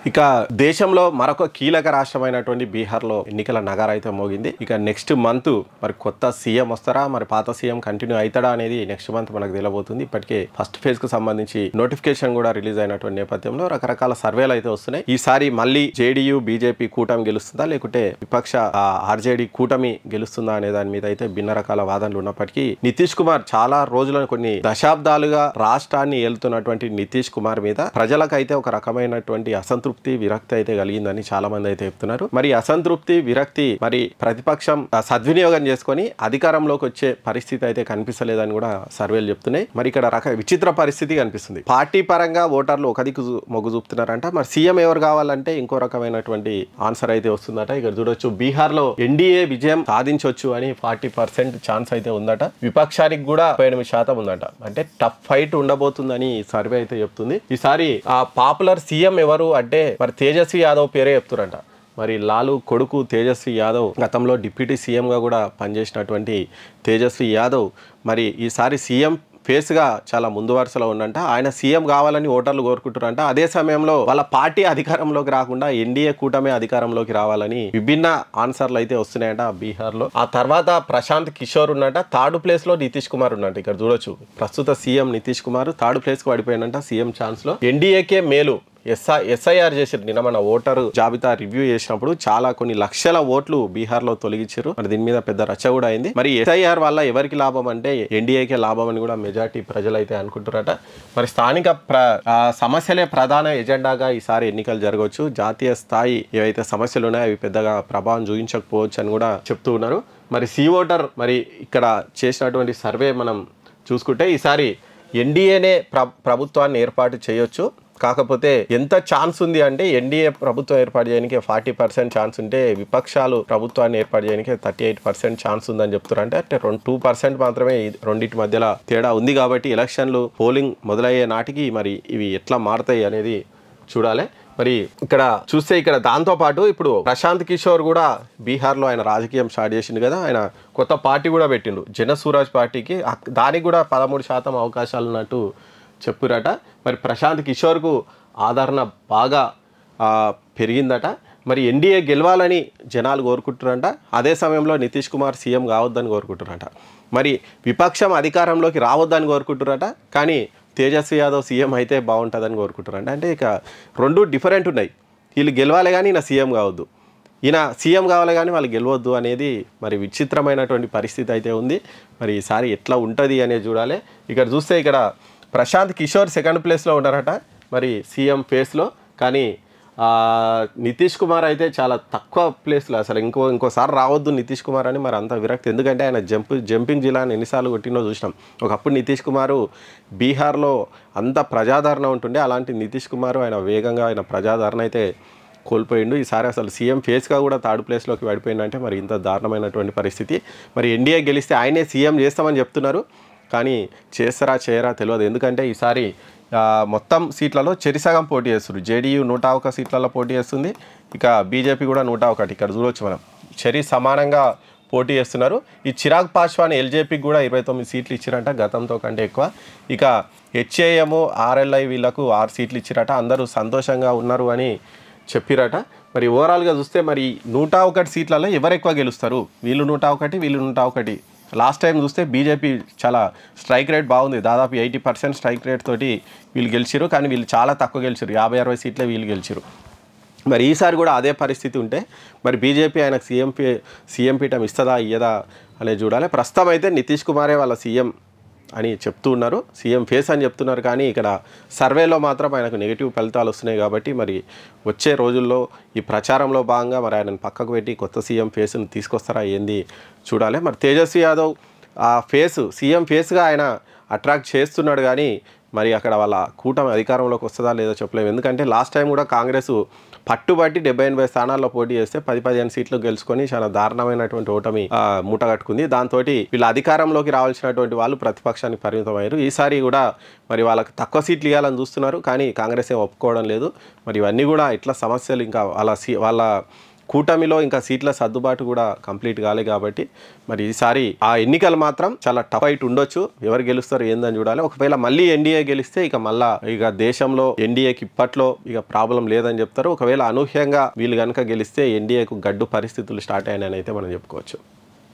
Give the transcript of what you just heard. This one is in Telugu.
ఇక దేశంలో మరొక కీలక రాష్ట్రమైనటువంటి బీహార్లో ఎన్నికల నగారా అయితే మోగింది. ఇక నెక్స్ట్ మంత్ మరి కొత్త సీఎం వస్తారా, మరి పాత సీఎం కంటిన్యూ అవుతాడా అనేది నెక్స్ట్ మంత్ మనకు తెలియబోతుంది. ఇప్పటికే ఫస్ట్ ఫేజ్ కు సంబంధించి నోటిఫికేషన్ కూడా రిలీజ్ అయినటువంటి నేపథ్యంలో రకరకాల సర్వేలు అయితే వస్తున్నాయి. ఈసారి మళ్ళీ జేడీయూ బీజేపీ కూటమి గెలుస్తుందా, లేకుంటే విపక్ష ఆర్జేడీ కూటమి గెలుస్తుందా అనే దాని మీద అయితే భిన్న రకాల వాదనలు ఉన్నప్పటికీ నితీష్ కుమార్ చాలా రోజులను కొన్ని దశాబ్దాలుగా రాష్ట్రాన్ని ఏలుతున్నటువంటి నితీష్ కుమార్ మీద ప్రజలకైతే ఒక రకమైనటువంటి అసంతృప్తి విరక్తి అయితే కలిగిందని చాలా మంది అయితే చెప్తున్నారు. మరి అసంతృప్తి విరక్తి మరి ప్రతిపక్షం సద్వినియోగం చేసుకొని అధికారంలోకి వచ్చే పరిస్థితి అయితే కనిపిస్తలేదని కూడా సర్వేలు చెప్తున్నాయి. మరి ఇక్కడ విచిత్ర పరిస్థితి కనిపిస్తుంది. పార్టీ పరంగా ఓటర్లు ఒక దిక్కు మొగ్గు చూపుతున్నారంట. మరి సీఎం ఎవరు కావాలంటే ఇంకో రకమైనటువంటి ఆన్సర్ అయితే వస్తుందట. ఇక్కడ చూడొచ్చు, బీహార్ లో ఎన్డీఏ విజయం సాధించవచ్చు అని 40% ఛాన్స్ అయితే ఉందట. విపక్షానికి కూడా 38% ఉందట. అంటే టఫ్ ఫైట్ ఉండబోతుందని సర్వే అయితే చెప్తుంది. ఈసారి ఆ పాపులర్ సీఎం ఎవరు అంటే మరి తేజస్వి యాదవ్ పేరే చెప్తురంట. మరి లాలు కొడుకు తేజస్వి యాదవ్ గతంలో డిప్యూటీ సీఎంగా కూడా పనిచేసినటువంటి తేజస్వి యాదవ్ మరి ఈసారి సీఎం ఫేస్ గా చాలా ముందు వరుసలో ఉండంట. ఆయన సీఎం కావాలని ఓటర్లు కోరుకుంటారంట. అదే సమయంలో వాళ్ళ పార్టీ అధికారంలోకి రాకుండా ఎన్డీఏ కూటమి అధికారంలోకి రావాలని విభిన్న ఆన్సర్లు అయితే వస్తున్నాయంట బీహార్ లో. ఆ తర్వాత ప్రశాంత్ కిషోర్ ఉన్నట. థర్డ్ ప్లేస్ లో నితీష్ కుమార్ ఉన్నట్టు. ఇక్కడ చూడొచ్చు, ప్రస్తుత CM Nitish Kumar third place కు పడిపోయినంట సీఎం ఛాన్స్ లో. ఎన్డీఏకే మేలు ఎస్ఐఆర్ చేసారు. నిన్న మన ఓటర్ జాబితా రివ్యూ చేసినప్పుడు చాలా కొన్ని లక్షల ఓట్లు బీహార్ లో తొలగించారు. మరి దీని మీద పెద్ద రచ్చ కూడా అయింది. మరి ఎస్ఐఆర్ వల్ల ఎవరికి లాభం అంటే ఎన్డీఏకే లాభం అని కూడా మెజార్టీ ప్రజలు అయితే అనుకుంటారట. మరి స్థానిక సమస్యలే ప్రధాన ఎజెండాగా ఈసారి ఎన్నికలు జరగవచ్చు. జాతీయ స్థాయి ఏవైతే సమస్యలు ఉన్నాయో అవి పెద్దగా ప్రభావం చూపించకపోవచ్చు అని కూడా చెప్తూ ఉన్నారు. మరి సి ఓటర్ మరి ఇక్కడ చేసినటువంటి సర్వే మనం చూసుకుంటే ఈసారి ఎన్డీఏనే ప్రభుత్వాన్ని ఏర్పాటు చేయొచ్చు. కాకపోతే ఎంత ఛాన్స్ ఉంది అంటే ఎన్డీఏ ప్రభుత్వం ఏర్పాటు చేయడానికి 40% ఛాన్స్ ఉంటే విపక్షాలు ప్రభుత్వాన్ని ఏర్పాటు చేయడానికి 38% ఛాన్స్ ఉందని చెప్తున్నారు. అంటే 2% మాత్రమే రెండింటి మధ్యలో తేడా ఉంది. కాబట్టి ఎలక్షన్లు పోలింగ్ మొదలయ్యే నాటికి మరి ఇవి ఎట్లా మారుతాయి అనేది చూడాలి. మరి ఇక్కడ చూస్తే ఇక్కడ దాంతో పాటు ఇప్పుడు ప్రశాంత్ కిషోర్ కూడా బీహార్లో ఆయన రాజకీయం స్టార్ట్ చేసిండు కదా, ఆయన కొత్త పార్టీ కూడా పెట్టిండు జనసూరాజ్ పార్టీకి. దానికి కూడా 13% అవకాశాలు ఉన్నట్టు చెప్పురట. మరి ప్రశాంత్ కిషోర్కు ఆదరణ బాగా పెరిగిందట. మరి ఎన్డీఏ గెలవాలని జనాలు కోరుకుంటారంట. అదే సమయంలో నితీష్ కుమార్ సీఎం కావద్దని కోరుకుంటారంట. మరి విపక్షం అధికారంలోకి రావద్దని కోరుకుంటారట. కానీ తేజస్వి యాదవ్ సీఎం అయితే బాగుంటుందని కోరుకుంటారంట. అంటే ఇక రెండు డిఫరెంట్ ఉన్నాయి. వీళ్ళు గెలవాలి కానీ ఈయన సీఎం కావద్దు, ఈయన సీఎం కావాలి కానీ వాళ్ళు గెలవద్దు అనేది మరి విచిత్రమైనటువంటి పరిస్థితి అయితే ఉంది. మరి ఈసారి ఎట్లా ఉంటుంది అనేది చూడాలి. ఇక్కడ చూస్తే ఇక్కడ ప్రశాంత్ కిషోర్ సెకండ్ ప్లేస్లో ఉన్నారట మరి సీఎం ఫేస్లో. కానీ నితీష్ కుమార్ అయితే చాలా తక్కువ ప్లేస్లో. అసలు ఇంకోసారి రావద్దు నితీష్ కుమార్ అని మరి అంత విరక్తి. ఎందుకంటే ఆయన జంపింగ్ జిల్లాని ఎన్నిసార్లు కొట్టినో చూసినాం. ఒకప్పుడు నితీష్ కుమారు బీహార్లో అంత ప్రజాదరణ ఉంటుండే. అలాంటి నితీష్ కుమార్ ఆయన వేగంగా ఆయన ప్రజాదరణ అయితే కోల్పోయిండు. ఈసారి అసలు సీఎం ఫేస్గా కూడా థర్డ్ ప్లేస్లోకి పడిపోయిందంటే మరి ఇంత దారుణమైనటువంటి పరిస్థితి. మరి ఎన్డీఏ గెలిస్తే ఆయనే సీఎం చేస్తామని చెప్తున్నారు. కానీ చేస్తారా చేయరా తెలియదు. ఎందుకంటే ఈసారి మొత్తం సీట్లలో చెరిసగం పోటీ చేస్తారు. జేడీయూ 101 సీట్లలో పోటీ చేస్తుంది. ఇక బీజేపీ కూడా 101. ఇక్కడ చూడవచ్చు మనం చెరి సమానంగా పోటీ చేస్తున్నారు. ఈ చిరాగ్ పాస్వాన్ ఎల్జేపీకి కూడా 29 సీట్లు ఇచ్చారంట గతంతో కంటే ఎక్కువ. ఇక హెచ్ఏఎం ఆర్ఎల్ఐ వీళ్ళకు 6 సీట్లు ఇచ్చారట. అందరూ సంతోషంగా ఉన్నారు అని చెప్పిరట. మరి ఓవరాల్గా చూస్తే మరి 101 సీట్లలో ఎవరు ఎక్కువ గెలుస్తారు? వీళ్ళు 101, వీళ్ళు 101. లాస్ట్ టైం చూస్తే బీజేపీ చాలా స్ట్రైక్ రేట్ బాగుంది. దాదాపు 80% స్ట్రైక్ రేట్ తోటి వీళ్ళు గెలిచారు. కానీ వీళ్ళు చాలా తక్కువ గెలిచారు. 50-60 సీట్లే వీళ్ళు గెలిచారు. మరి ఈసారి కూడా అదే పరిస్థితి ఉంటే మరి బీజేపీ ఆయనకు సీఎం పీఠం ఇస్తుందా ఇయ్యదా అనేది చూడాలి. ప్రస్తుతం అయితే నితీష్ కుమారే వాళ్ళ సీఎం అని చెప్తూ ఉన్నారు, సీఎం ఫేస్ అని చెప్తున్నారు. కానీ ఇక్కడ సర్వేలో మాత్రం ఆయనకు నెగిటివ్ ఫలితాలు వస్తున్నాయి. కాబట్టి మరి వచ్చే రోజుల్లో ఈ ప్రచారంలో భాగంగా మరి ఆయనను పక్కకు పెట్టి కొత్త సీఎం ఫేస్ని తీసుకొస్తారా ఏంది చూడాలి. మరి తేజస్వి యాదవ్ ఆ సీఎం ఫేస్గా ఆయన అట్రాక్ట్ చేస్తున్నాడు. కానీ మరి అక్కడ వాళ్ళ కూటమి అధికారంలోకి వస్తుందా లేదో చెప్పలేము. ఎందుకంటే లాస్ట్ టైం కూడా కాంగ్రెస్ పట్టుబట్టి 70-80 స్థానాల్లో పోటీ చేస్తే 10-15 సీట్లు గెలుచుకొని చాలా దారుణమైనటువంటి ఓటమి మూట కట్టుకుంది. దాంతో వీళ్ళ అధికారంలోకి రావాల్సినటువంటి వాళ్ళు ప్రతిపక్షానికి పరిమితమయ్యారు. ఈసారి కూడా మరి వాళ్ళకి తక్కువ సీట్లు ఇవ్వాలని చూస్తున్నారు. కానీ కాంగ్రెస్ ఏం ఒప్పుకోవడం లేదు. మరి ఇవన్నీ కూడా ఇట్లా సమస్యలు ఇంకా వాళ్ళ కూటమిలో ఇంకా సీట్ల సర్దుబాటు కూడా కంప్లీట్ కాలే కాబట్టి మరి ఈసారి ఆ ఎన్నికలు మాత్రం చాలా టఫ్ ఫైట్ ఉండొచ్చు. ఎవరు గెలుస్తారు ఏందని చూడాలి. ఒకవేళ మళ్ళీ ఎన్డీఏ గెలిస్తే ఇక దేశంలో ఎన్డీఏకి ఇప్పట్లో ఇక ప్రాబ్లం లేదని చెప్తారు. ఒకవేళ అనూహ్యంగా వీళ్ళు కనుక గెలిస్తే ఎన్డీఏకు గడ్డు పరిస్థితులు స్టార్ట్ అయినాయని అయితే మనం చెప్పుకోవచ్చు.